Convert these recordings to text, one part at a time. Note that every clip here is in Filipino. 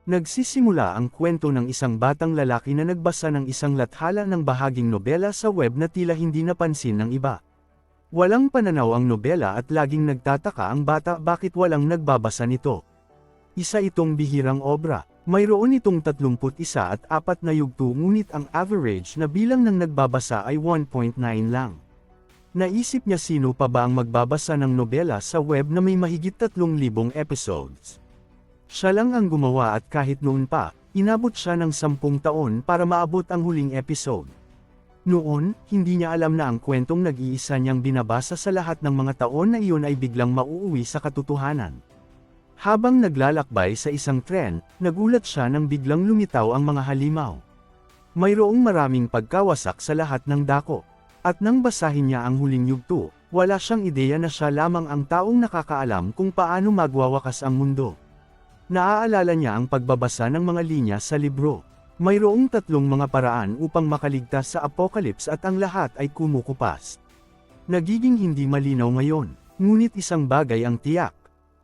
Nagsisimula ang kwento ng isang batang lalaki na nagbasa ng isang lathala ng bahaging nobela sa web na tila hindi napansin ng iba. Walang pananaw ang nobela at laging nagtataka ang bata bakit walang nagbabasa nito. Isa itong bihirang obra. Mayroon itong 31 at 4 na yugto ngunit ang average na bilang ng nagbabasa ay 1.9 lang. Naisip niya sino pa ba ang magbabasa ng nobela sa web na may mahigit 3,000 episodes. Siya lang ang gumawa at kahit noon pa, inabot siya ng 10 taon para maabot ang huling episode. Noon, hindi niya alam na ang kwentong nag-iisa niyang binabasa sa lahat ng mga taon na iyon ay biglang mauuwi sa katotohanan. Habang naglalakbay sa isang tren, nagulat siya nang biglang lumitaw ang mga halimaw. Mayroong maraming pagkawasak sa lahat ng dako. At nang basahin niya ang huling yugto, wala siyang ideya na siya lamang ang taong nakakaalam kung paano magwawakas ang mundo. Naaalala niya ang pagbabasa ng mga linya sa libro. Mayroong 3 mga paraan upang makaligtas sa apocalypse at ang lahat ay kumukupas. Nagiging hindi malinaw ngayon, ngunit isang bagay ang tiyak.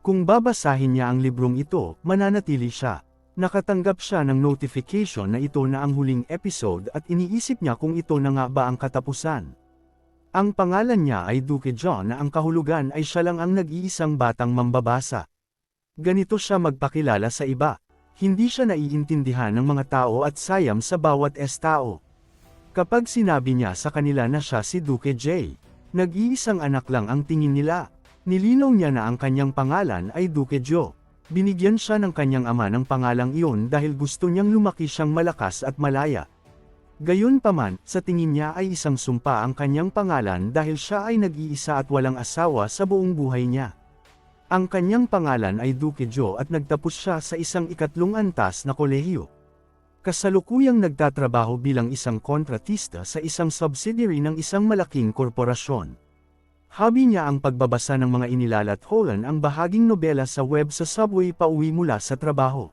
Kung babasahin niya ang librong ito, mananatili siya. Nakatanggap siya ng notification na ito na ang huling episode at iniisip niya kung ito na nga ba ang katapusan. Ang pangalan niya ay Duke John na ang kahulugan ay siya lang ang nag-iisang batang mambabasa. Ganito siya magpakilala sa iba. Hindi siya naiintindihan ng mga tao at sayam sa bawat estao. Kapag sinabi niya sa kanila na siya si Duke J, nag-iisang anak lang ang tingin nila. Nilinaw niya na ang kanyang pangalan ay Duke Joe. Binigyan siya ng kanyang ama ng pangalang iyon dahil gusto niyang lumaki siyang malakas at malaya. Gayunpaman, sa tingin niya ay isang sumpa ang kanyang pangalan dahil siya ay nag-iisa at walang asawa sa buong buhay niya. Ang kanyang pangalan ay Duke Joe at nagtapos siya sa isang 2 antas na kolehiyo. Kasalukuyang nagtatrabaho bilang isang kontratista sa isang subsidiary ng isang malaking korporasyon. Hobby niya ang pagbabasa ng mga inilalatholan ang bahaging nobela sa web sa subway pauwi mula sa trabaho.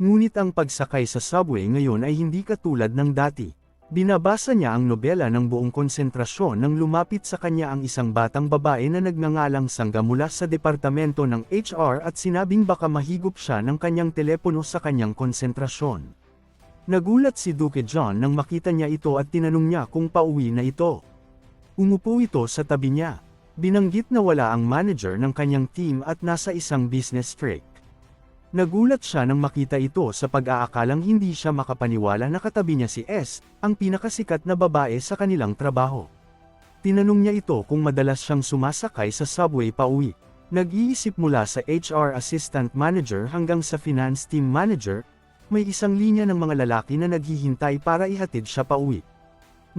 Ngunit ang pagsakay sa subway ngayon ay hindi katulad ng dati. Binabasa niya ang nobela ng buong konsentrasyon nang lumapit sa kanya ang isang batang babae na nagngangalang Sangga mula sa departamento ng HR at sinabing baka mahigop siya ng kanyang telepono sa kanyang konsentrasyon. Nagulat si Duke John nang makita niya ito at tinanong niya kung pauwi na ito. Umupo ito sa tabi niya. Binanggit na wala ang manager ng kanyang team at nasa isang business trip. Nagulat siya nang makita ito sa pag-aakalang hindi siya makapaniwala na katabi niya si S, ang pinakasikat na babae sa kanilang trabaho. Tinanong niya ito kung madalas siyang sumasakay sa subway pauwi. Nag-iisip mula sa HR assistant manager hanggang sa finance team manager, may isang linya ng mga lalaki na naghihintay para ihatid siya pauwi.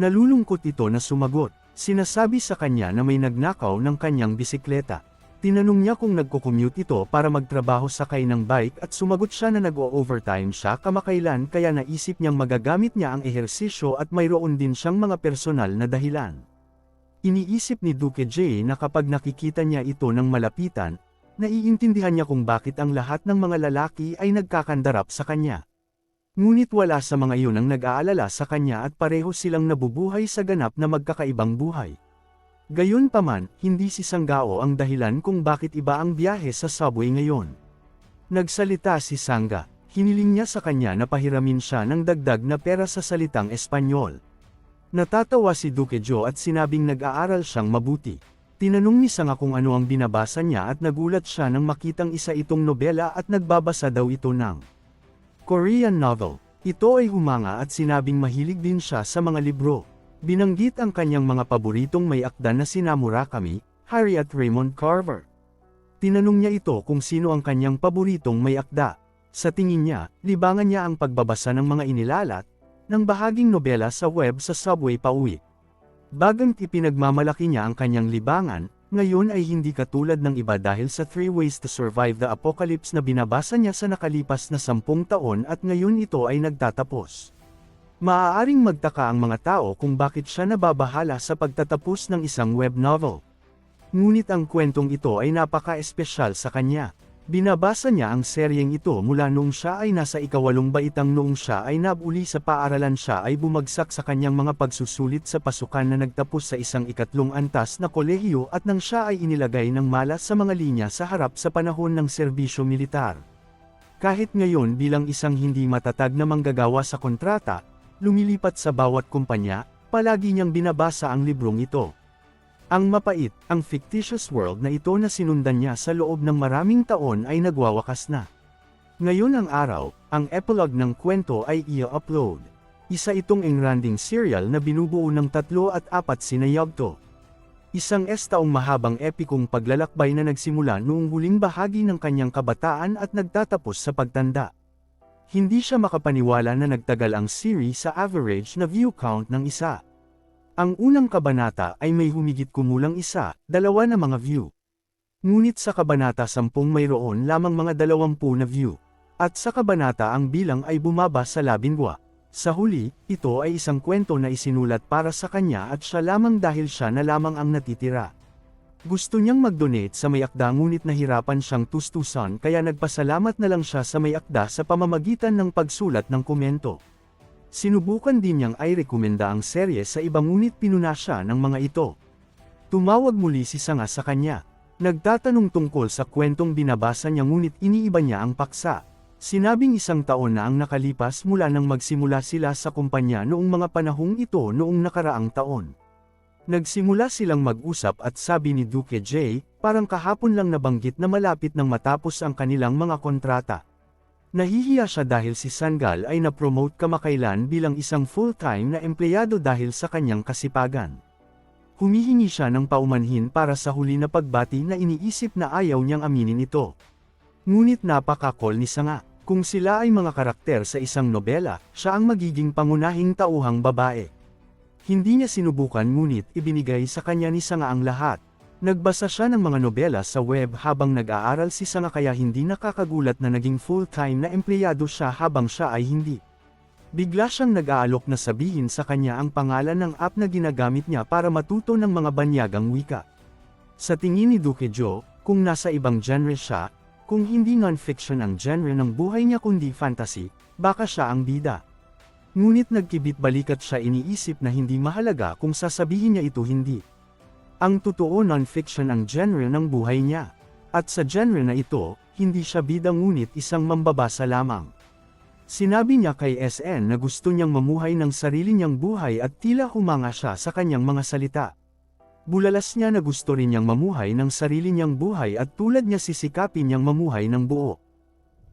Nalulungkot ito na sumagot. Sinasabi sa kanya na may nagnakaw ng kanyang bisikleta. Tinanong niya kung nagko-commute ito para magtrabaho sakay ng bike at sumagot siya na nag-o-overtime siya kamakailan kaya naisip niyang magagamit niya ang ehersisyo at mayroon din siyang mga personal na dahilan. Iniisip ni Duke J na kapag nakikita niya ito ng malapitan, naiintindihan niya kung bakit ang lahat ng mga lalaki ay nagkakandarap sa kanya. Ngunit wala sa mga iyon ang nag-aalala sa kanya at pareho silang nabubuhay sa ganap na magkakaibang buhay. Gayunpaman, hindi si Sanggao ang dahilan kung bakit iba ang biyahe sa subway ngayon. Nagsalita si Sangga. Hiniling niya sa kanya na pahiramin siya ng dagdag na pera sa salitang Espanyol. Natatawa si Duke Joe at sinabing nag-aaral siyang mabuti. Tinanong ni Sangga kung ano ang binabasa niya at nagulat siya nang makitang isa itong nobela at nagbabasa daw ito ng Korean novel. Ito ay humanga at sinabing mahilig din siya sa mga libro. Binanggit ang kanyang mga paboritong may akda na sina Murakami, Harry at Raymond Carver. Tinanong niya ito kung sino ang kanyang paboritong may akda. Sa tingin niya, libangan niya ang pagbabasa ng mga inilalat ng bahaging nobela sa web sa subway pauwi. Bagamat ipinagmamalaki niya ang kanyang libangan, ngayon ay hindi katulad ng iba dahil sa 3 Ways to Survive the Apocalypse na binabasa niya sa nakalipas na 10 taon at ngayon ito ay nagtatapos. Maaaring magtaka ang mga tao kung bakit siya nababahala sa pagtatapos ng isang web novel. Ngunit ang kwentong ito ay napaka-espesyal sa kanya. Binabasa niya ang seryeng ito mula noong siya ay nasa 8 baitang noong siya ay nabuli sa paaralan siya ay bumagsak sa kanyang mga pagsusulit sa pasukan na nagtapos sa isang 3 antas na kolehiyo at nang siya ay inilagay ng malas sa mga linya sa harap sa panahon ng serbisyo militar. Kahit ngayon bilang isang hindi matatag na manggagawa sa kontrata, lumilipat sa bawat kumpanya, palagi niyang binabasa ang librong ito. Ang mapait, ang fictitious world na ito na sinundan niya sa loob ng maraming taon ay nagwawakas na. Ngayon ang araw, ang epilogue ng kwento ay i-upload. Isa itong engranding serial na binubuo ng 3 at 4 sinayagto. Isang taong mahabang epikong paglalakbay na nagsimula noong huling bahagi ng kanyang kabataan at nagtatapos sa pagtanda. Hindi siya makapaniwala na nagtagal ang series sa average na view count ng isa. Ang unang kabanata ay may humigit kumulang 1, 2 na mga view. Ngunit sa kabanata 10 mayroon lamang mga 20 na view. At sa kabanata ang bilang ay bumaba sa 12. Sa huli, ito ay isang kwento na isinulat para sa kanya at siya lamang dahil siya na lamang ang natitira. Gusto niyang mag-donate sa may akda ngunit nahirapan siyang tustusan kaya nagpasalamat na lang siya sa may akda sa pamamagitan ng pagsulat ng komento. Sinubukan din niyang i-rekomenda ang serye sa iba ngunit pinuna siya ng mga ito. Tumawag muli si Sanga sa kanya. Nagtatanong tungkol sa kwentong binabasa niya ngunit iniiba niya ang paksa. Sinabing 1 taon na ang nakalipas mula nang magsimula sila sa kumpanya noong mga panahong ito noong nakaraang taon. Nagsimula silang mag-usap at sabi ni Duke J, parang kahapon lang nabanggit na malapit nang matapos ang kanilang mga kontrata. Nahihiya siya dahil si Sangal ay na-promote kamakailan bilang isang full-time na empleyado dahil sa kanyang kasipagan. Humihingi siya ng paumanhin para sa huli na pagbati na iniisip na ayaw niyang aminin ito. Ngunit napaka-cool ni Sanga. Kung sila ay mga karakter sa isang nobela, siya ang magiging pangunahing tauhang babae. Hindi niya sinubukan ngunit ibinigay sa kanya ni Sanga ang lahat. Nagbasa siya ng mga nobela sa web habang nag-aaral si Sanga kaya hindi nakakagulat na naging full-time na empleyado siya habang siya ay hindi. Bigla siyang nag-aalok na sabihin sa kanya ang pangalan ng app na ginagamit niya para matuto ng mga banyagang wika. Sa tingin ni Duke Jo, kung nasa ibang genre siya, kung hindi non-fiction ang genre ng buhay niya kundi fantasy, baka siya ang bida. Ngunit nagkibit-balikat siya iniisip na hindi mahalaga kung sasabihin niya ito hindi. Ang totoo non-fiction ang genre ng buhay niya. At sa genre na ito, hindi siya bida ngunit isang mambabasa lamang. Sinabi niya kay SN na gusto niyang mamuhay ng sarili niyang buhay at tila humanga siya sa kanyang mga salita. Bulalas niya na gusto rin niyang mamuhay ng sarili niyang buhay at tulad niya sisikapin niyang mamuhay ng buo.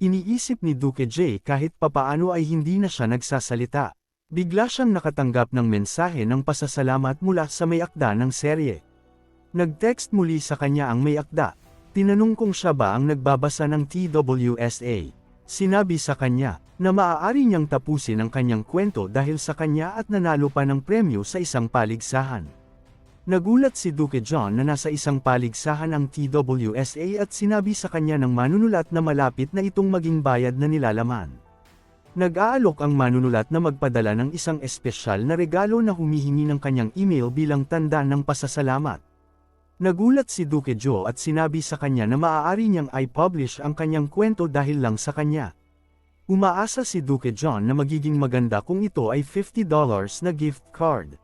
Iniisip ni Duke J kahit papaano ay hindi na siya nagsasalita. Bigla siyang nakatanggap ng mensahe ng pasasalamat mula sa may akda ng serye. Nag-text muli sa kanya ang may akda. Tinanong kung siya ba ang nagbabasa ng TWSA. Sinabi sa kanya, na maaari niyang tapusin ang kanyang kwento dahil sa kanya at nanalo pa ng premyo sa isang paligsahan. Nagulat si Duke John na nasa isang paligsahan ang TWSA at sinabi sa kanya ng manunulat na malapit na itong maging bayad na nilalaman. Nag-aalok ang manunulat na magpadala ng isang espesyal na regalo na humihingi ng kanyang email bilang tanda ng pasasalamat. Nagulat si Duke Jo at sinabi sa kanya na maaari niyang i-publish ang kanyang kwento dahil lang sa kanya. Umaasa si Duke John na magiging maganda kung ito ay $50 na gift card.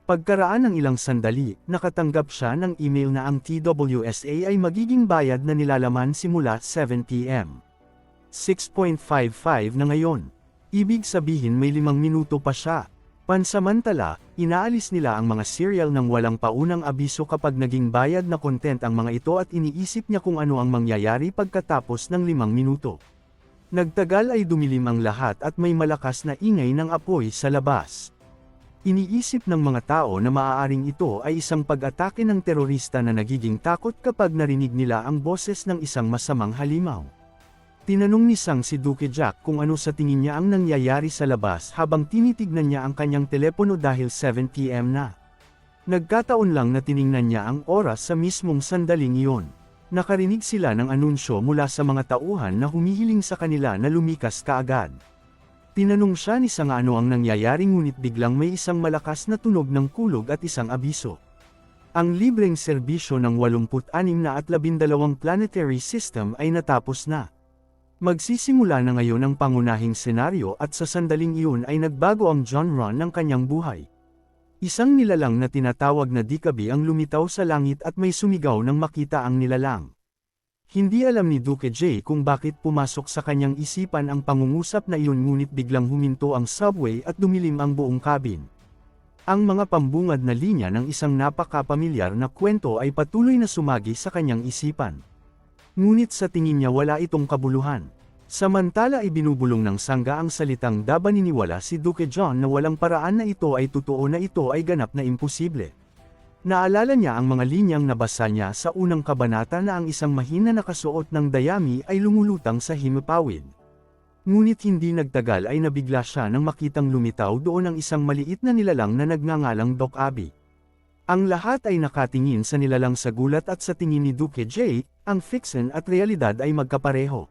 Pagkaraan ng ilang sandali, nakatanggap siya ng email na ang TWSA ay magiging bayad na nilalaman simula 7 p.m. 6.55 na ngayon. Ibig sabihin may 5 minuto pa siya. Pansamantala, inaalis nila ang mga serial ng walang paunang abiso kapag naging bayad na content ang mga ito at iniisip niya kung ano ang mangyayari pagkatapos ng 5 minuto. Nagtagal ay dumilim ang lahat at may malakas na ingay ng apoy sa labas. Iniisip ng mga tao na maaaring ito ay isang pag-atake ng terorista na nagiging takot kapag narinig nila ang boses ng isang masamang halimaw. Tinanong ni Sang si Duke Jack kung ano sa tingin niya ang nangyayari sa labas habang tinitignan niya ang kanyang telepono dahil 7 p.m. na. Nagkataon lang na tiningnan niya ang oras sa mismong sandaling iyon. Nakarinig sila ng anunsyo mula sa mga tauhan na humihiling sa kanila na lumikas kaagad. Tinanong siya ni Sang ano ang nangyayari ngunit biglang may isang malakas na tunog ng kulog at isang abiso. Ang libreng serbisyo ng 86 na at 12 planetary system ay natapos na. Magsisimula na ngayon ang pangunahing senaryo at sa sandaling iyon ay nagbago ang genre ng kanyang buhay. Isang nilalang na tinatawag na Dikabi ang lumitaw sa langit at may sumigaw nang makita ang nilalang. Hindi alam ni Duque J kung bakit pumasok sa kanyang isipan ang pangungusap na iyon, ngunit biglang huminto ang subway at dumilim ang buong cabin. Ang mga pambungad na linya ng isang napakapamilyar na kwento ay patuloy na sumagi sa kanyang isipan. Ngunit sa tingin niya wala itong kabuluhan. Samantala ibinubulong ng sangga ang salitang naniniwala si Duque John na walang paraan na ito ay totoo, na ito ay ganap na imposible. Naalala niya ang mga linyang nabasa niya sa unang kabanata na ang isang mahina na kasuot ng dayami ay lumulutang sa himapawid. Ngunit hindi nagtagal ay nabigla siya nang makitang lumitaw doon ang isang maliit na nilalang na nagngangalang Doc Abby. Ang lahat ay nakatingin sa nilalang sa gulat, at sa tingin ni Duque J, ang fiction at realidad ay magkapareho.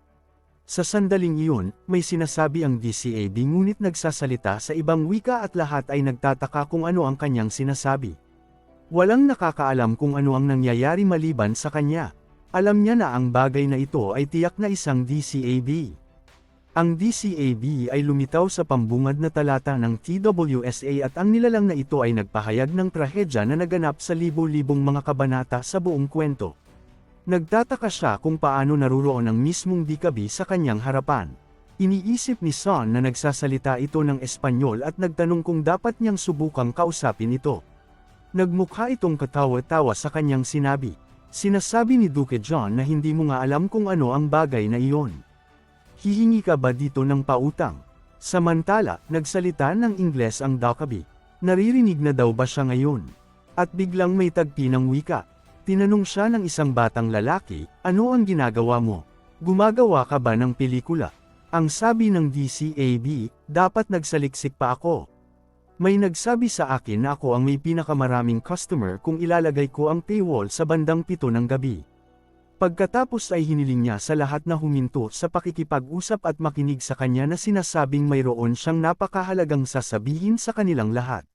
Sa sandaling iyon, may sinasabi ang DCAB ngunit nagsasalita sa ibang wika at lahat ay nagtataka kung ano ang kanyang sinasabi. Walang nakakaalam kung ano ang nangyayari maliban sa kanya. Alam niya na ang bagay na ito ay tiyak na isang DCAB. Ang DCAB ay lumitaw sa pambungad na talata ng TWSA at ang nilalang na ito ay nagpahayag ng trahedya na naganap sa libo-libong mga kabanata sa buong kwento. Nagtataka siya kung paano naruroon ang mismong DCAB sa kanyang harapan. Iniisip ni Son na nagsasalita ito ng Espanyol at nagtanong kung dapat niyang subukang kausapin ito. Nagmukha itong katawa-tawa sa kanyang sinabi. Sinasabi ni Duque John na hindi mo nga alam kung ano ang bagay na iyon. Hihingi ka ba dito ng pautang? Samantala, nagsalita ng Ingles ang DCAB. Naririnig na daw ba siya ngayon? At biglang may tagpi ng wika. Tinanong siya ng isang batang lalaki, ano ang ginagawa mo? Gumagawa ka ba ng pelikula? Ang sabi ng DCAB, dapat nagsaliksik pa ako. May nagsabi sa akin na ako ang may pinakamaraming customer kung ilalagay ko ang paywall sa bandang 7 ng gabi. Pagkatapos ay hiniling niya sa lahat na huminto sa pakikipag-usap at makinig sa kanya na sinasabing mayroon siyang napakahalagang sasabihin sa kanilang lahat.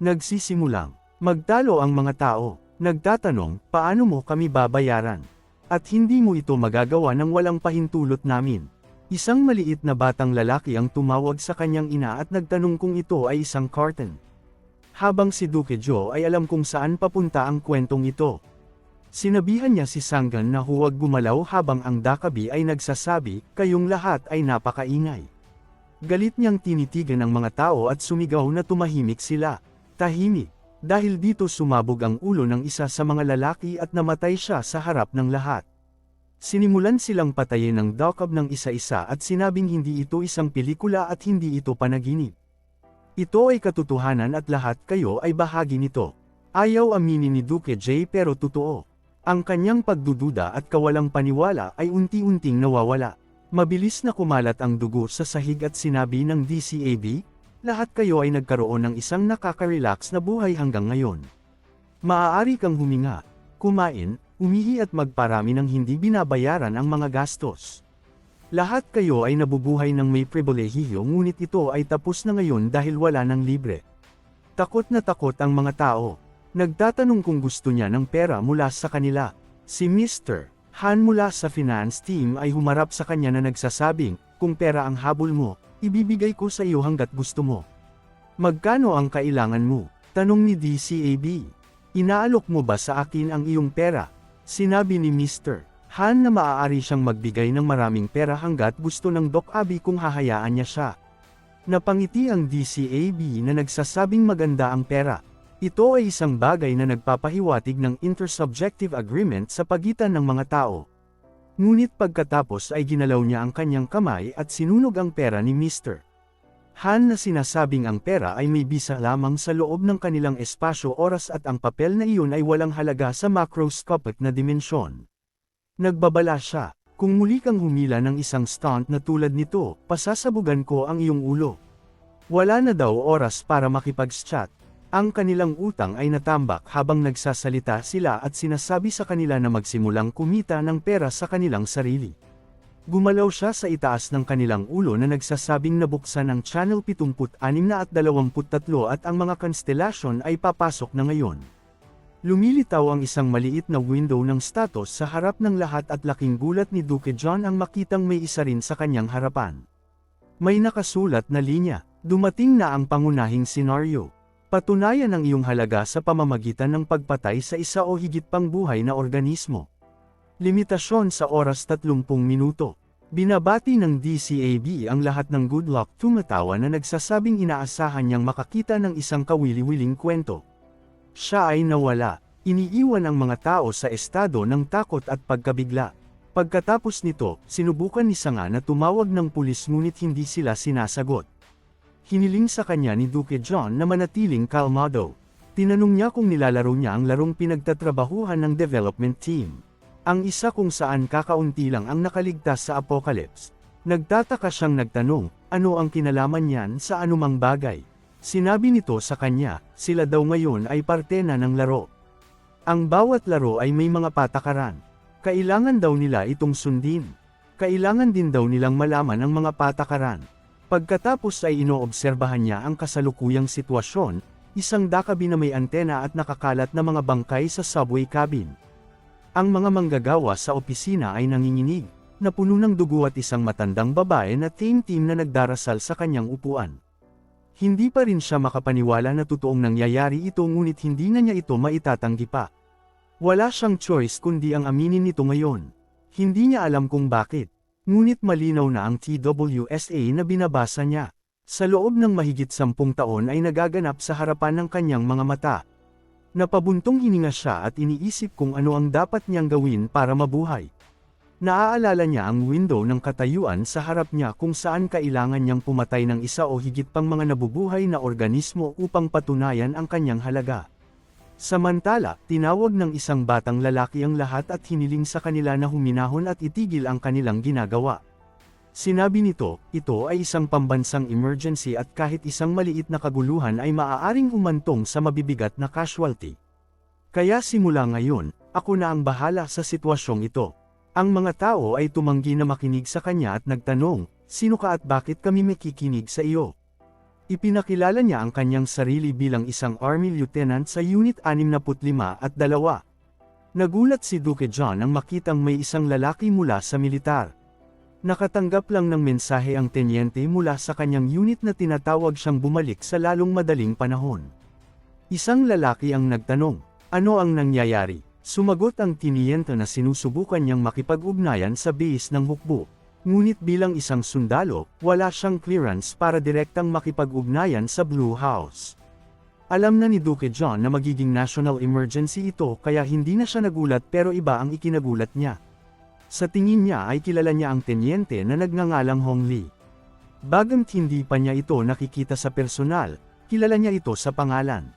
Nagsisimulang magtalo ang mga tao. Nagtatanong, paano mo kami babayaran? At hindi mo ito magagawa nang walang pahintulot namin. Isang maliit na batang lalaki ang tumawag sa kanyang ina at nagtanong kung ito ay isang carton. Habang si Duque Joe ay alam kung saan papunta ang kwentong ito. Sinabihan niya si Sanggan na huwag gumalaw habang ang DCAB ay nagsasabi, kayong lahat ay napakaingay. Galit niyang tinitigan ang mga tao at sumigaw na tumahimik sila. Tahimik. Dahil dito sumabog ang ulo ng isa sa mga lalaki at namatay siya sa harap ng lahat. Sinimulan silang patayin ng DCAB ng isa-isa at sinabing hindi ito isang pelikula at hindi ito panaginip. Ito ay katotohanan at lahat kayo ay bahagi nito. Ayaw aminin ni Duque J pero totoo. Ang kanyang pagdududa at kawalang paniwala ay unti-unting nawawala. Mabilis na kumalat ang dugo sa sahig at sinabi ng DCAB, lahat kayo ay nagkaroon ng isang nakaka-relax na buhay hanggang ngayon. Maaari kang huminga, kumain, umihi at magparami ng hindi binabayaran ang mga gastos. Lahat kayo ay nabubuhay ng may pribilehiyo ngunit ito ay tapos na ngayon dahil wala ng libre. Takot na takot ang mga tao. Nagtatanong kung gusto niya ng pera mula sa kanila. Si Mr. Han mula sa finance team ay humarap sa kanya na nagsasabing, kung pera ang habol mo, ibibigay ko sa iyo hanggat gusto mo. Magkano ang kailangan mo? Tanong ni DCAB. Inaalok mo ba sa akin ang iyong pera? Sinabi ni Mr. Han na maaari siyang magbigay ng maraming pera hanggat gusto ng Doc Abby kung hahayaan niya siya. Napangiti ang DCAB na nagsasabing maganda ang pera. Ito ay isang bagay na nagpapahiwatig ng intersubjective agreement sa pagitan ng mga tao. Ngunit pagkatapos ay ginalaw niya ang kanyang kamay at sinunog ang pera ni Mr. Han na sinasabing ang pera ay may bisa lamang sa loob ng kanilang espasyo-oras at ang papel na iyon ay walang halaga sa macroscopic na dimensyon. Nagbabala siya, kung muli kang humila ng isang stunt na tulad nito, pasasabugan ko ang iyong ulo. Wala na daw oras para makipag-chat. Ang kanilang utang ay natambak habang nagsasalita sila at sinasabi sa kanila na magsimulang kumita ng pera sa kanilang sarili. Gumalaw siya sa itaas ng kanilang ulo na nagsasabing nabuksan ang Channel 76 at 23 at ang mga konstelasyon ay papasok na ngayon. Lumilitaw ang isang maliit na window ng status sa harap ng lahat at laking gulat ni Duque John ang makitang may isa rin sa kanyang harapan. May nakasulat na linya, dumating na ang pangunahing senaryo. Patunayan ang iyong halaga sa pamamagitan ng pagpatay sa isa o higit pang buhay na organismo. Limitasyon sa oras 30 minuto. Binabati ng DCAB ang lahat ng good luck tumatawa na nagsasabing inaasahan niyang makakita ng isang kawili-wiling kwento. Siya ay nawala. Iniiwan ang mga tao sa estado ng takot at pagkabigla. Pagkatapos nito, sinubukan ni Sanga na tumawag ng pulis ngunit hindi sila sinasagot. Hiniling sa kanya ni Duque John na manatiling kalmado. Tinanong niya kung nilalaro niya ang larong pinagtatrabahuhan ng development team. Ang isa kung saan kakaunti lang ang nakaligtas sa apocalypse. Nagtataka siyang nagtanong, ano ang kinalaman niyan sa anumang bagay. Sinabi nito sa kanya, sila daw ngayon ay parte na ng laro. Ang bawat laro ay may mga patakaran. Kailangan daw nila itong sundin. Kailangan din daw nilang malaman ang mga patakaran. Pagkatapos ay inoobserbahan niya ang kasalukuyang sitwasyon, isang dakabi na may antena at nakakalat na mga bangkay sa subway cabin. Ang mga manggagawa sa opisina ay nanginginig, na puno ng dugo at isang matandang babae na team na nagdarasal sa kanyang upuan. Hindi pa rin siya makapaniwala na totoong nangyayari ito ngunit hindi na niya ito maitatanggi pa. Wala siyang choice kundi ang aminin nito ngayon. Hindi niya alam kung bakit. Ngunit malinaw na ang TWSA na binabasa niya. Sa loob ng mahigit 10 taon ay nagaganap sa harapan ng kanyang mga mata. Napabuntong hininga siya at iniisip kung ano ang dapat niyang gawin para mabuhay. Naaalala niya ang window ng katayuan sa harap niya kung saan kailangan niyang pumatay ng isa o higit pang mga nabubuhay na organismo upang patunayan ang kanyang halaga. Samantala, tinawag ng isang batang lalaki ang lahat at hiniling sa kanila na huminahon at itigil ang kanilang ginagawa. Sinabi nito, ito ay isang pambansang emergency at kahit isang maliit na kaguluhan ay maaaring umantong sa mabibigat na casualty. Kaya simula ngayon, ako na ang bahala sa sitwasyong ito. Ang mga tao ay tumanggi na makinig sa kanya at nagtanong, sino ka at bakit kami makikinig sa iyo? Ipinakilala niya ang kanyang sarili bilang isang Army Lieutenant sa Unit 65 at 2. Nagulat si Duque John nang makitang may isang lalaki mula sa militar. Nakatanggap lang ng mensahe ang tenyente mula sa kanyang unit na tinatawag siyang bumalik sa lalong madaling panahon. Isang lalaki ang nagtanong, ano ang nangyayari? Sumagot ang tenyente na sinusubukan niyang makipag-ugnayan sa base ng hukbo. Ngunit bilang isang sundalo, wala siyang clearance para direktang makipag-ugnayan sa Blue House. Alam na ni Duque John na magiging national emergency ito kaya hindi na siya nagulat pero iba ang ikinagulat niya. Sa tingin niya ay kilala niya ang tenyente na nagngangalang Hong Lee. Bagamat hindi pa niya ito nakikita sa personal, kilala niya ito sa pangalan.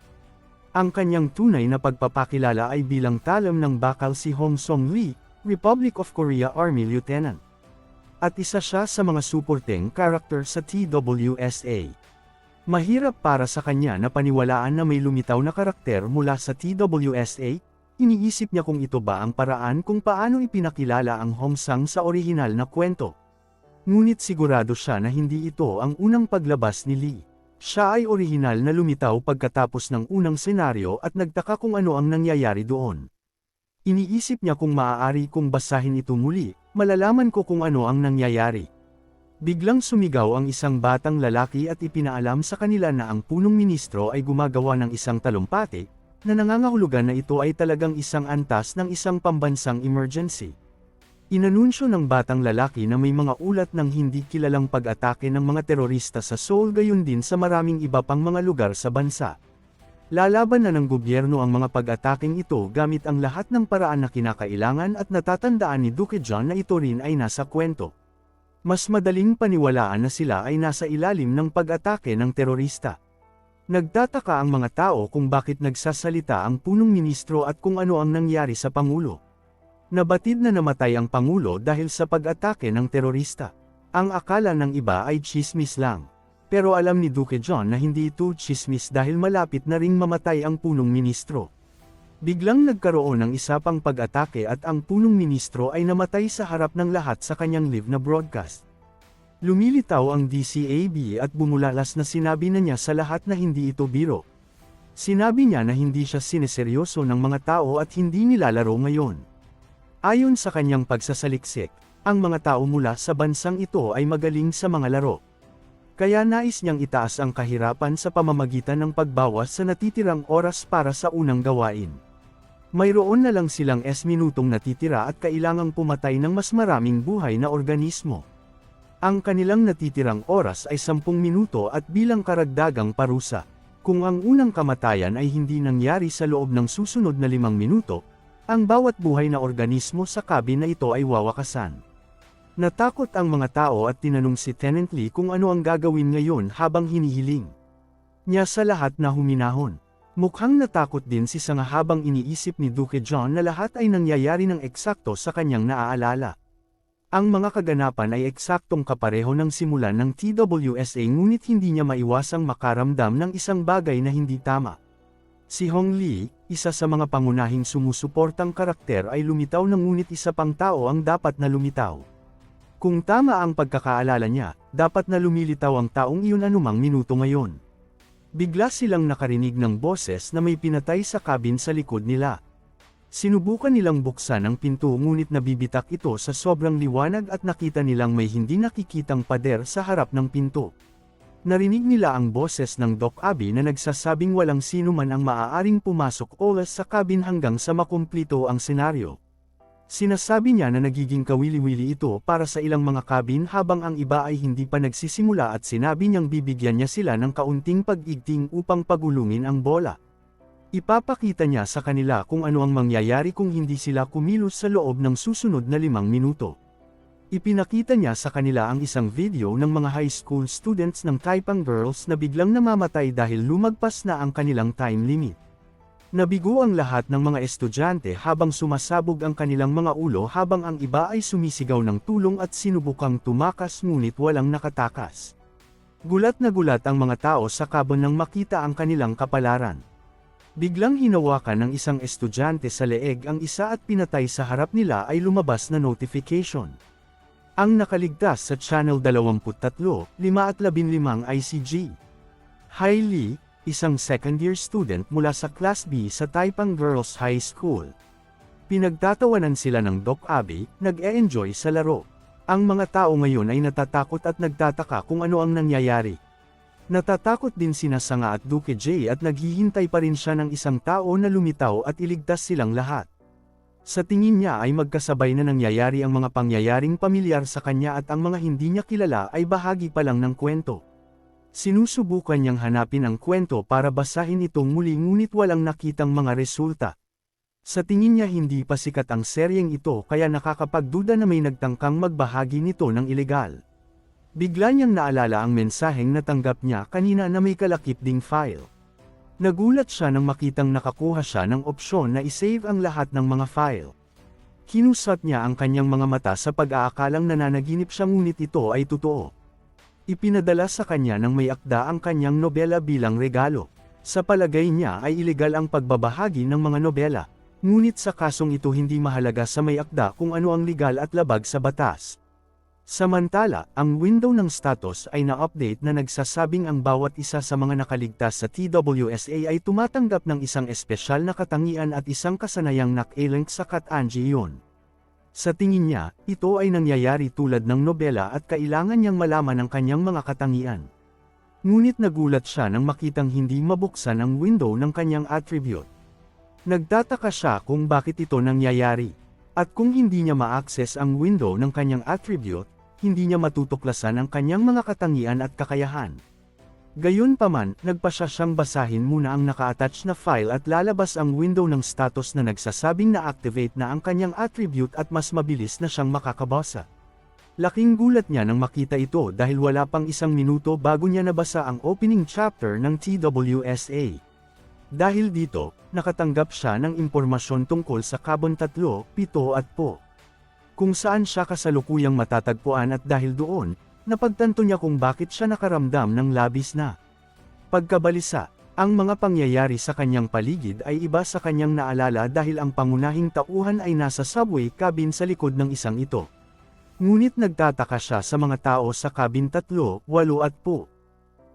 Ang kanyang tunay na pagpapakilala ay bilang talam ng bakal si Hong Song Lee, Republic of Korea Army Lieutenant. At isa siya sa mga supporting character sa TWSA. Mahirap para sa kanya na paniwalaan na may lumitaw na karakter mula sa TWSA. Iniisip niya kung ito ba ang paraan kung paano ipinakilala ang Hong Sang sa orihinal na kwento. Ngunit sigurado siya na hindi ito ang unang paglabas ni Lee. Siya ay orihinal na lumitaw pagkatapos ng unang senaryo at nagtaka kung ano ang nangyayari doon. Iniisip niya kung maaari kong basahin ito muli, malalaman ko kung ano ang nangyayari. Biglang sumigaw ang isang batang lalaki at ipinaalam sa kanila na ang punong ministro ay gumagawa ng isang talumpati, na nangangahulugan na ito ay talagang isang antas ng isang pambansang emergency. Inanunsyo ng batang lalaki na may mga ulat ng hindi kilalang pag-atake ng mga terorista sa Seoul gayon din sa maraming iba pang mga lugar sa bansa. Lalaban na ng gobyerno ang mga pag-ataking ito gamit ang lahat ng paraan na kinakailangan at natatandaan ni Duque John na ito rin ay nasa kwento. Mas madaling paniwalaan na sila ay nasa ilalim ng pag-atake ng terorista. Nagtataka ang mga tao kung bakit nagsasalita ang punong ministro at kung ano ang nangyari sa Pangulo. Nabatid na namatay ang Pangulo dahil sa pag-atake ng terorista. Ang akala ng iba ay tsismis lang. Pero alam ni Duque John na hindi ito tsismis dahil malapit na ring mamatay ang punong ministro. Biglang nagkaroon ng isa pang pag-atake at ang punong ministro ay namatay sa harap ng lahat sa kanyang live na broadcast. Lumilitaw ang DCAB at bumulalas na sinabi na niya sa lahat na hindi ito biro. Sinabi niya na hindi siya sineseryoso ng mga tao at hindi nilalaro ngayon. Ayon sa kanyang pagsasaliksik, ang mga tao mula sa bansang ito ay magaling sa mga laro. Kaya nais niyang itaas ang kahirapan sa pamamagitan ng pagbawas sa natitirang oras para sa unang gawain. Mayroon na lang silang minutong natitira at kailangang pumatay ng mas maraming buhay na organismo. Ang kanilang natitirang oras ay 10 minuto at bilang karagdagang parusa. Kung ang unang kamatayan ay hindi nangyari sa loob ng susunod na 5 minuto, ang bawat buhay na organismo sa cabin na ito ay wawakasan. Natakot ang mga tao at tinanong si Tenant Lee kung ano ang gagawin ngayon habang hinihiling niya sa lahat na huminahon. Mukhang natakot din si Sanga habang iniisip ni Duke John na lahat ay nangyayari ng eksakto sa kanyang naaalala. Ang mga kaganapan ay eksaktong kapareho ng simulan ng TWSA ngunit hindi niya maiwasang makaramdam ng isang bagay na hindi tama. Si Hong Lee, isa sa mga pangunahing sumusuportang karakter ay lumitaw na ngunit isa pang tao ang dapat na lumitaw. Kung tama ang pagkakaalala niya, dapat na lumilitaw ang taong iyon anumang minuto ngayon. Bigla silang nakarinig ng boses na may pinatay sa cabin sa likod nila. Sinubukan nilang buksan ang pinto ngunit nabibitak ito sa sobrang liwanag at nakita nilang may hindi nakikitang pader sa harap ng pinto. Narinig nila ang boses ng Doc Abby na nagsasabing walang sino man ang maaaring pumasok oras sa cabin hanggang sa makumplito ang senaryo. Sinasabi niya na nagiging kawili-wili ito para sa ilang mga cabin habang ang iba ay hindi pa nagsisimula at sinabi niyang bibigyan niya sila ng kaunting pag-igting upang pagulungin ang bola. Ipapakita niya sa kanila kung ano ang mangyayari kung hindi sila kumilos sa loob ng susunod na 5 minuto. Ipinakita niya sa kanila ang isang video ng mga high school students ng Taipang Girls na biglang namamatay dahil lumagpas na ang kanilang time limit. Nabigo ang lahat ng mga estudyante habang sumasabog ang kanilang mga ulo habang ang iba ay sumisigaw ng tulong at sinubukang tumakas ngunit walang nakatakas. Gulat na gulat ang mga tao sa cabin nang makita ang kanilang kapalaran. Biglang hinawakan ng isang estudyante sa leeg ang isa at pinatay sa harap nila ay lumabas na notification. Ang nakaligtas sa Channel 23, 5 at 15 ICG. Hai Lee, isang second-year student mula sa Class B sa Taipang Girls High School. Pinagtatawanan sila ng Doc Abby, nag-e-enjoy sa laro. Ang mga tao ngayon ay natatakot at nagtataka kung ano ang nangyayari. Natatakot din sina Sanga at Duke J at naghihintay pa rin siya ng isang tao na lumitaw at iligtas silang lahat. Sa tingin niya ay magkasabay na nangyayari ang mga pangyayaring pamilyar sa kanya at ang mga hindi niya kilala ay bahagi pa lang ng kwento. Sinusubukan niyang hanapin ang kwento para basahin itong muli ngunit walang nakitang mga resulta. Sa tingin niya hindi pa sikat ang seryeng ito kaya nakakapagduda na may nagtangkang magbahagi nito ng ilegal. Bigla niyang naalala ang mensaheng natanggap niya kanina na may kalakip ding file. Nagulat siya nang makitang nakakuha siya ng opsyon na isave ang lahat ng mga file. Kinusat niya ang kanyang mga mata sa pag-aakalang nananaginip siya ngunit ito ay totoo. Ipinadala sa kanya ng may akda ang kanyang nobela bilang regalo. Sa palagay niya ay ilegal ang pagbabahagi ng mga nobela, ngunit sa kasong ito hindi mahalaga sa may akda kung ano ang legal at labag sa batas. Samantala, ang window ng status ay na-update na nagsasabing ang bawat isa sa mga nakaligtas sa TWSA ay tumatanggap ng isang espesyal na katangian at isang kasanayang nakalink sa Kat-Anji-yon. Sa tingin niya, ito ay nangyayari tulad ng nobela at kailangan niyang malaman ang kanyang mga katangian. Ngunit nagulat siya nang makitang hindi mabuksan ang window ng kanyang attribute. Nagtataka siya kung bakit ito nangyayari. At kung hindi niya ma-access ang window ng kanyang attribute, hindi niya matutuklasan ang kanyang mga katangian at kakayahan. Gayunpaman, nagpasya siyang basahin muna ang naka-attach na file at lalabas ang window ng status na nagsasabing na-activate na ang kanyang attribute at mas mabilis na siyang makakabasa. Laking gulat niya nang makita ito dahil wala pang 1 minuto bago niya nabasa ang opening chapter ng TWSA. Dahil dito, nakatanggap siya ng impormasyon tungkol sa Cabin 3, 7 at Po. Kung saan siya kasalukuyang matatagpuan at dahil doon, napagtanto niya kung bakit siya nakaramdam ng labis na pagkabalisa. Ang mga pangyayari sa kanyang paligid ay iba sa kanyang naalala dahil ang pangunahing tauhan ay nasa subway cabin sa likod ng isang ito. Ngunit nagtataka siya sa mga tao sa Cabin 3, 8 at Po.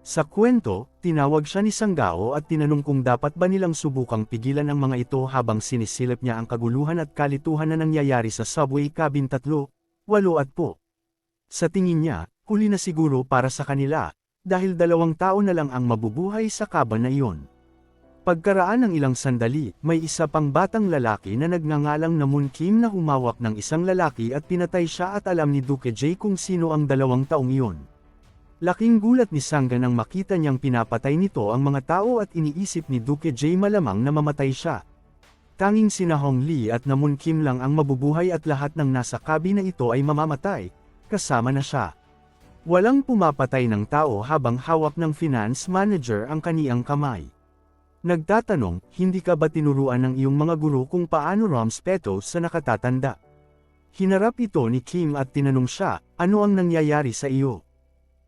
Sa kwento, tinawag siya ni Sanggao at tinanong kung dapat ba nilang subukang pigilan ang mga ito habang sinisilip niya ang kaguluhan at kalituhan na nangyayari sa subway Cabin 3, 8 at Po. Sa tingin niya, huli na siguro para sa kanila, dahil 2 tao na lang ang mabubuhay sa cabin na iyon. Pagkaraan ng ilang sandali, may isa pang batang lalaki na nagngangalang na Moon Kim na humawak ng isang lalaki at pinatay siya at alam ni Duke J kung sino ang 2 taong iyon. Laking gulat ni Sangga nang makita niyang pinapatay nito ang mga tao at iniisip ni Duke J malamang na mamatay siya. Tanging sina Hong Lee at na Moon Kim lang ang mabubuhay at lahat ng nasa kabina ito ay mamamatay, kasama na siya. Walang pumapatay ng tao habang hawak ng finance manager ang kaniyang kamay. Nagtatanong, hindi ka ba tinuruan ng iyong mga guro kung paano rumspeto sa nakatatanda? Hinarap ito ni Kim at tinanong siya, ano ang nangyayari sa iyo?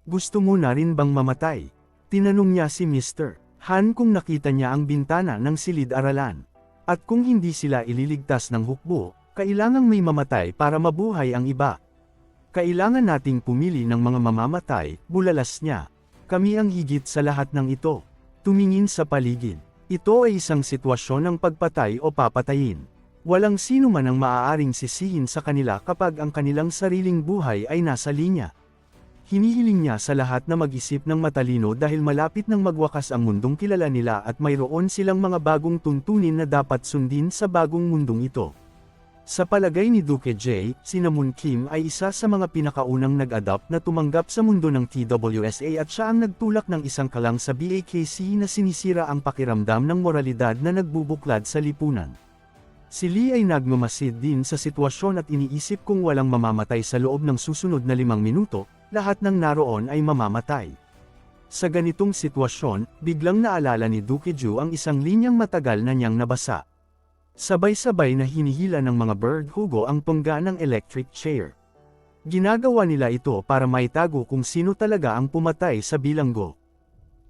Gusto mo na rin bang mamatay? Tinanong niya si Mr. Han kung nakita niya ang bintana ng silid-aralan. At kung hindi sila ililigtas ng hukbo, kailangang may mamatay para mabuhay ang iba. Kailangan nating pumili ng mga mamamatay, bulalas niya. Kami ang higit sa lahat ng ito. Tumingin sa paligid. Ito ay isang sitwasyon ng pagpatay o papatayin. Walang sino man ang maaaring sisihin sa kanila kapag ang kanilang sariling buhay ay nasa linya. Hinihiling niya sa lahat na mag-isip ng matalino dahil malapit nang magwakas ang mundong kilala nila at mayroon silang mga bagong tuntunin na dapat sundin sa bagong mundong ito. Sa palagay ni Duke J, si Moon Kim ay isa sa mga pinakaunang nag-adapt na tumanggap sa mundo ng TWSA at siya ang nagtulak ng isang kalang sa BAKC na sinisira ang pakiramdam ng moralidad na nagbubuklad sa lipunan. Si Lee ay nagmamasid din sa sitwasyon at iniisip kung walang mamamatay sa loob ng susunod na 5 minuto, lahat ng naroon ay mamamatay. Sa ganitong sitwasyon, biglang naalala ni Duke Ju ang isang linyang matagal na niyang nabasa. Sabay-sabay na hinihila ng mga bird hugo ang pangga ng electric chair. Ginagawa nila ito para maitago kung sino talaga ang pumatay sa bilanggo.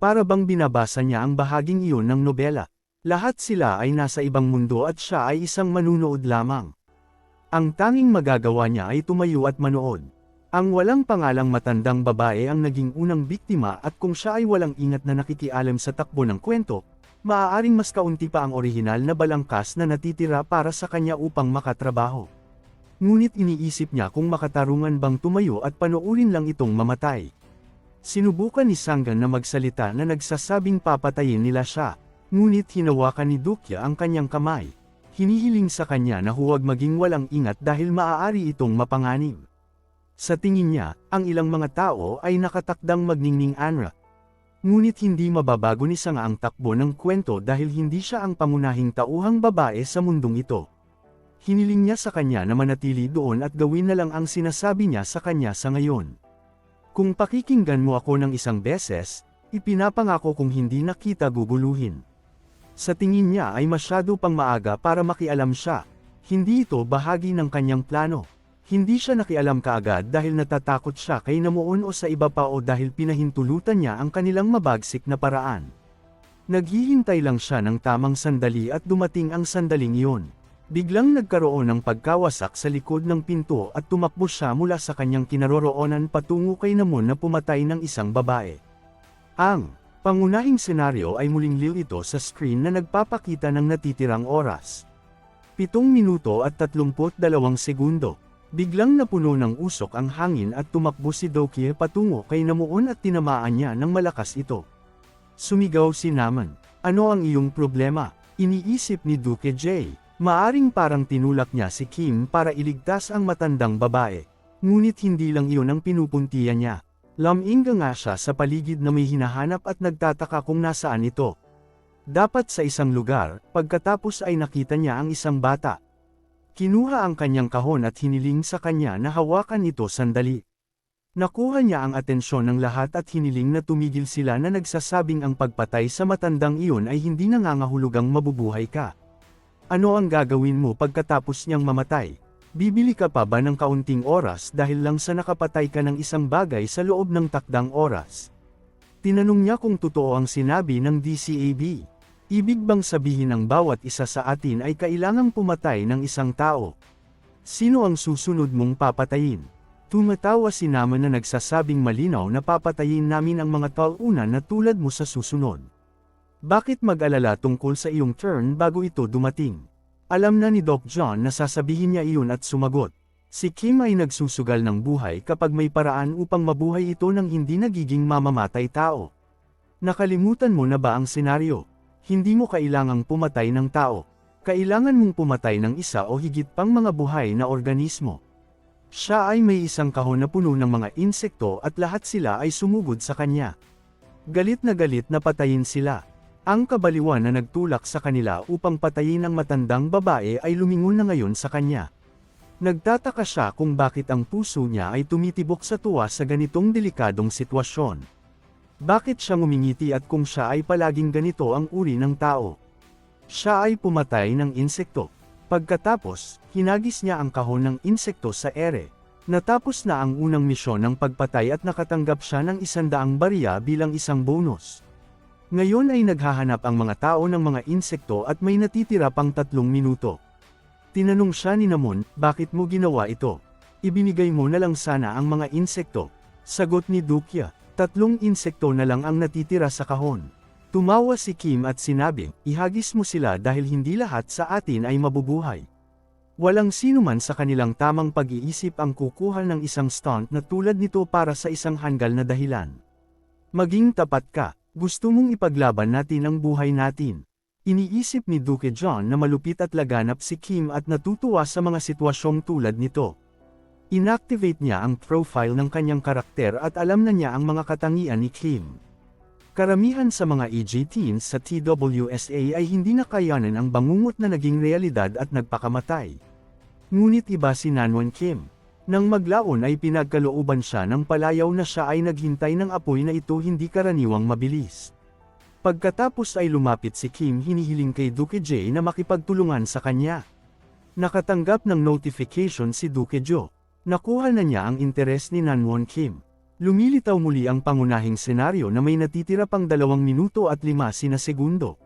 Para bang binabasa niya ang bahaging iyon ng nobela. Lahat sila ay nasa ibang mundo at siya ay isang manunood lamang. Ang tanging magagawa niya ay tumayo at manood. Ang walang pangalang matandang babae ang naging unang biktima at kung siya ay walang ingat na nakikialam sa takbo ng kwento, maaaring mas kaunti pa ang orihinal na balangkas na natitira para sa kanya upang makatrabaho. Ngunit iniisip niya kung makatarungan bang tumayo at panoorin lang itong mamatay. Sinubukan ni Sanggan na magsalita na nagsasabing papatayin nila siya, ngunit hinawakan ni Dukya ang kanyang kamay. Hinihiling sa kanya na huwag maging walang ingat dahil maaari itong mapanganib. Sa tingin niya, ang ilang mga tao ay nakatakdang magningning anra. Ngunit hindi mababago ni Sanga ang takbo ng kwento dahil hindi siya ang pangunahing tauhang babae sa mundong ito. Hiniling niya sa kanya na manatili doon at gawin na lang ang sinasabi niya sa kanya sa ngayon. Kung pakikinggan mo ako ng 1 beses, ipinapangako kung hindi na kita guguluhin. Sa tingin niya ay masyado pang maaga para makialam siya. Hindi ito bahagi ng kanyang plano. Hindi siya nakialam kaagad dahil natatakot siya kay Namoon o sa iba pa o dahil pinahintulutan niya ang kanilang mabagsik na paraan. Naghihintay lang siya ng tamang sandali at dumating ang sandaling iyon. Biglang nagkaroon ng pagkawasak sa likod ng pinto at tumakbo siya mula sa kanyang kinaroroonan patungo kay Namoon na pumatay ng isang babae. Ang pangunahing senaryo ay muling liw ito sa screen na nagpapakita ng natitirang oras. 7 minuto at 32 segundo. Biglang napuno ng usok ang hangin at tumakbo si Dokie patungo kay Namoon at tinamaan niya ng malakas ito. Sumigaw si Naman. Ano ang iyong problema? Iniisip ni Duke J. Maaring parang tinulak niya si Kim para iligtas ang matandang babae. Ngunit hindi lang iyon ang pinupuntiyan niya. Laminga nga siya sa paligid na may hinahanap at nagtataka kung nasaan ito. Dapat sa isang lugar, pagkatapos ay nakita niya ang isang bata. Kinuha ang kanyang kahon at hiniling sa kanya na hawakan ito sandali. Nakuha niya ang atensyon ng lahat at hiniling na tumigil sila na nagsasabing ang pagpatay sa matandang iyon ay hindi nangangahulugang mabubuhay ka. Ano ang gagawin mo pagkatapos niyang mamatay? Bibili ka pa ba ng kaunting oras dahil lang sa nakapatay ka ng isang bagay sa loob ng takdang oras? Tinanong niya kung totoo ang sinabi ng DCAB. Ibig bang sabihin ng bawat isa sa atin ay kailangang pumatay ng isang tao? Sino ang susunod mong papatayin? Tumatawa si Naman na nagsasabing malinaw na papatayin namin ang mga tauna na tulad mo sa susunod. Bakit mag-alala tungkol sa iyong turn bago ito dumating? Alam na ni Doc John na sasabihin niya iyon at sumagot. Si Kim ay nagsusugal ng buhay kapag may paraan upang mabuhay ito ng hindi nagiging mamamatay tao. Nakalimutan mo na ba ang senaryo? Hindi mo kailangang pumatay ng tao. Kailangan mong pumatay ng isa o higit pang mga buhay na organismo. Siya ay may isang kahon na puno ng mga insekto at lahat sila ay sumugod sa kanya. Galit na patayin sila. Ang kabaliwan na nagtulak sa kanila upang patayin ang matandang babae ay lumingon na ngayon sa kanya. Nagtataka siya kung bakit ang puso niya ay tumitibok sa tuwa sa ganitong delikadong sitwasyon. Bakit siya ngumingiti at kung siya ay palaging ganito ang uri ng tao? Siya ay pumatay ng insekto. Pagkatapos, hinagis niya ang kahon ng insekto sa ere. Natapos na ang unang misyon ng pagpatay at nakatanggap siya ng 100 barya bilang isang bonus. Ngayon ay naghahanap ang mga tao ng mga insekto at may natitira pang 3 minuto. Tinanong siya ni Namon, bakit mo ginawa ito? Ibinigay mo na lang sana ang mga insekto. Sagot ni Dukya, 3 insekto na lang ang natitira sa kahon. Tumawa si Kim at sinabi, ihagis mo sila dahil hindi lahat sa atin ay mabubuhay. Walang sino man sa kanilang tamang pag-iisip ang kukuha ng isang stunt na tulad nito para sa isang hanggal na dahilan. Maging tapat ka, gusto mong ipaglaban natin ang buhay natin. Iniisip ni Duke John na malupit at laganap si Kim at natutuwa sa mga sitwasyong tulad nito. Inactivate niya ang profile ng kanyang karakter at alam na niya ang mga katangian ni Kim. Karamihan sa mga EG teens sa TWSA ay hindi nakayanan ang bangungot na naging realidad at nagpakamatay. Ngunit iba si Nanwon Kim. Nang maglaon ay pinagkalooban siya ng palayaw na siya ay naghintay ng apoy na ito hindi karaniwang mabilis. Pagkatapos ay lumapit si Kim hinihiling kay Duke J na makipagtulungan sa kanya. Nakatanggap ng notification si Duke Jo. Nakuha na niya ang interes ni Nanwon Kim. Lumilitaw muli ang pangunahing senaryo na may natitira pang 2 minuto at 5 segundo.